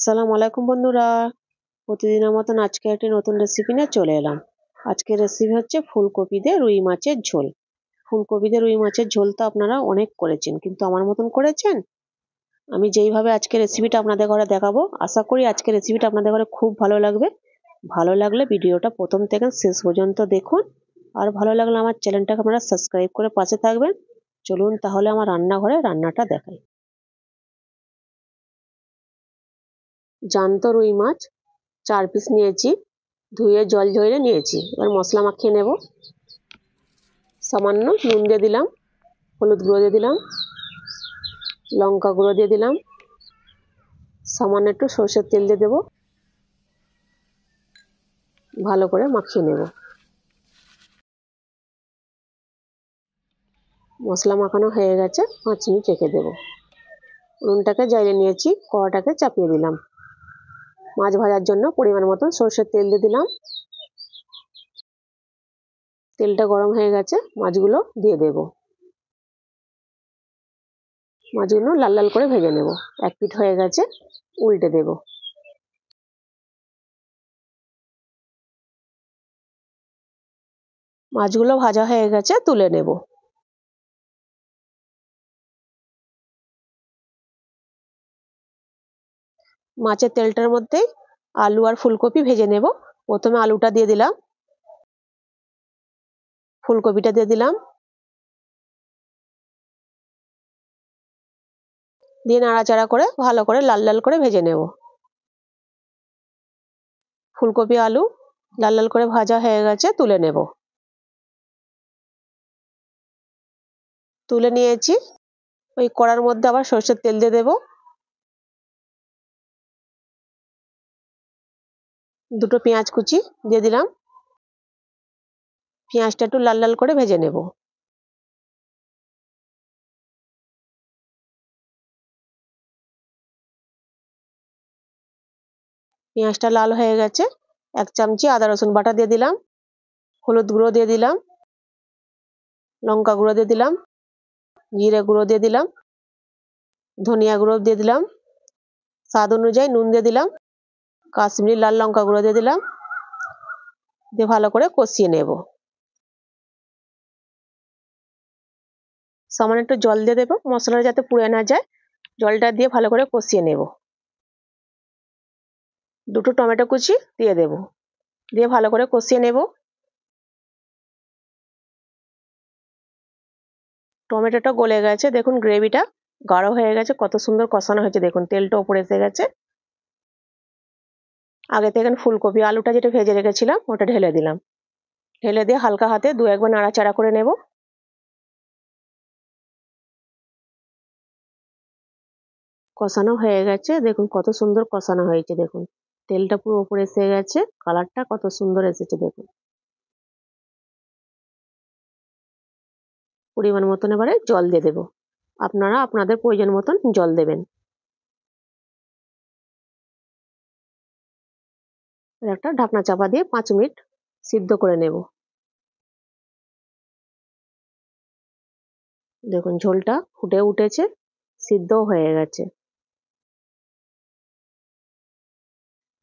আসসালামু আলাইকুম বন্ধুরা, প্রতিদিনের মতন আজকে একটি নতুন রেসিপি নিয়ে চলে এলাম। আজকের রেসিপি হচ্ছে ফুলকপি দিয়ে রুই মাছের ঝোল। ফুলকপি দিয়ে রুই মাছের ঝোল তো আপনারা অনেক করেছেন, কিন্তু আমার মতন করেছেন? আমি যেইভাবে আজকে রেসিপিটা আপনাদের ঘরে দেখাবো, আশা করি আজকের রেসিপিটা আপনাদের ঘরে খুব ভালো লাগবে। ভালো লাগলে ভিডিওটা প্রথম থেকে শেষ পর্যন্ত দেখুন, আর ভালো লাগলে আমার চ্যানেলটাকে আপনারা সাবস্ক্রাইব করে পাশে থাকবেন। চলুন তাহলে আমার রান্নাঘরে রান্নাটা দেখাই। জ্যান্ত রুই মাছ 4 পিস নিয়েছি, ধুয়ে জল ঝরিয়ে নিয়েছি। এবার মশলা মাখিয়ে নেব। সামান্য নুন দিয়ে দিলাম, হলুদ গুঁড়ো দিয়ে দিলাম, লঙ্কা গুঁড়ো দিয়ে দিলাম, সামান্য একটু সরষের তেল দিয়ে দেবো। ভালো করে মাখিয়ে নেব। মশলা মাখানো হয়ে গেছে, 5 মিনিট রেখে দেব। নুনটাকে জ্বালিয়ে নিয়েছি, কড়াটাকে চাপিয়ে দিলাম। মাছ ভাজার জন্য পরিমাণ মতো সরষের তেল দিয়ে দিলাম। তেলটা গরম হয়ে গেছে, মাছগুলো দিয়ে দেব। মাছগুলো লাল লাল করে ভেজে নেব। এক পিঠ হয়ে গেছে, উল্টে দেব। মাছগুলো ভাজা হয়ে গেছে, তুলে নেব। মাছের তেলটার মধ্যে আলু আর ফুলকপি ভেজে নেব। প্রথমে আলুটা দিয়ে দিলাম, ফুলকপিটা দিয়ে দিলাম, দিয়ে নাড়াচাড়া করে ভালো করে লাল লাল করে ভেজে নেব। ফুলকপি আলু লাল লাল করে ভাজা হয়ে গেছে, তুলে নেব। তুলে নিয়েছি। ওই কড়ার মধ্যে আবার সরষের তেল দিয়ে দেব। দুটো পেঁয়াজ কুচি দিয়ে দিলাম। পেঁয়াজটা একটু লাল লাল করে ভেজে নেব। পেঁয়াজটা লাল হয়ে গেছে, 1 চামচি আদা রসুন বাটা দিয়ে দিলাম, হলুদ গুঁড়ো দিয়ে দিলাম, লঙ্কা গুঁড়ো দিয়ে দিলাম, জিরে গুঁড়ো দিয়ে দিলাম, ধনিয়া গুঁড়ো দিয়ে দিলাম, স্বাদ অনুযায়ী নুন দিয়ে দিলাম, কাশ্মীরি লাল লঙ্কা গুঁড়ো দিয়ে দিলাম, দিয়ে ভালো করে কষিয়ে নেব। সামান্য একটু জল দিয়ে দেবো, মশলাটা যাতে পুড়ে না যায়। জলটা দিয়ে ভালো করে কষিয়ে নেব। দুটো টমেটো কুচি দিয়ে দেব, দিয়ে ভালো করে কষিয়ে নেব। টমেটোটা গলে গেছে, দেখুন গ্রেভিটা গাঢ় হয়ে গেছে, কত সুন্দর কষানো হয়েছে। দেখুন তেলটা উপরে এসে গেছে। আগে থেকে ফুলকপি আলুটা যেটা ভেজে রেখেছিলাম ওটা ঢেলে দিলাম। ঢেলে দিয়ে হালকা হাতে 2-1 বার নাড়াচাড়া করে নেব। কষানো হয়ে গেছে, দেখুন কত সুন্দর কষানো হয়েছে। দেখুন তেলটা পুরো উপরে এসে গেছে, কালারটা কত সুন্দর এসেছে। দেখুন পরিমাণ মতন এবারে জল দিয়ে দেব। আপনারা আপনাদের প্রয়োজন মতন জল দেবেন। একটা ঢাকনা চাপা দিয়ে 5 মিনিট সিদ্ধ করে নেব। দেখুন ঝোলটা ফুটে উঠেছে, সিদ্ধও হয়ে গেছে।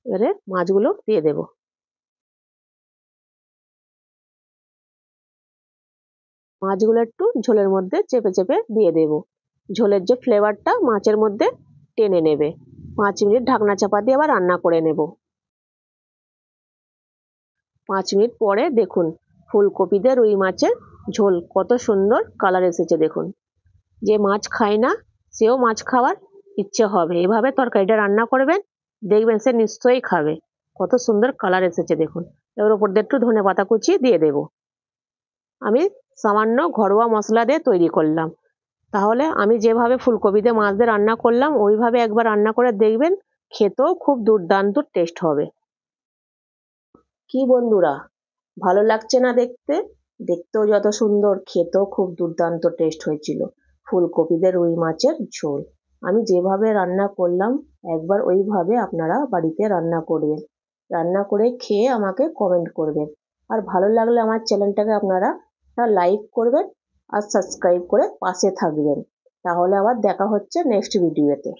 এবারে মাছগুলো দিয়ে দেব। মাছগুলো একটু ঝোলের মধ্যে চেপে চেপে দিয়ে দেব। ঝোলের যে ফ্লেভারটা মাছের মধ্যে টেনে নেবে। 5 মিনিট ঢাকনা চাপা দিয়ে আবার রান্না করে নেব। 5 মিনিট পরে দেখুন ফুলকপি দিয়ে রুই মাছের ঝোল কত সুন্দর কালার এসেছে। দেখুন যে মাছ খায় না সেও মাছ খাওয়ার ইচ্ছে হবে। এভাবে তরকারিটা রান্না করবেন, দেখবেন সে নিশ্চয়ই খাবে। কত সুন্দর কালার এসেছে দেখুন। এবার উপর দিয়ে একটু ধনেপাতা কুচি দিয়ে দেব। আমি সামান্য ঘরোয়া মশলা দিয়ে তৈরি করলাম। তাহলে আমি যেভাবে ফুলকপি দিয়ে মাছ দিয়ে রান্না করলাম ওইভাবে একবার রান্না করে দেখবেন, খেতেও খুব দুর্দান্ত টেস্ট হবে। কি বন্ধুরা, ভালো লাগছে না দেখতে? দেখতেও যত সুন্দর, খেতেও খুব দুর্দান্ত টেস্ট হয়েছিল। ফুলকপি দিয়ে রুই মাছের ঝোল আমি যেভাবে রান্না করলাম একবার ওইভাবে আপনারা বাড়িতে রান্না করবেন। রান্না করে খেয়ে আমাকে কমেন্ট করবেন। আর ভালো লাগলে আমার চ্যানেলটাকে আপনারা লাইক করবেন আর সাবস্ক্রাইব করে পাশে থাকবেন। তাহলে আবার দেখা হচ্ছে নেক্সট ভিডিওতে।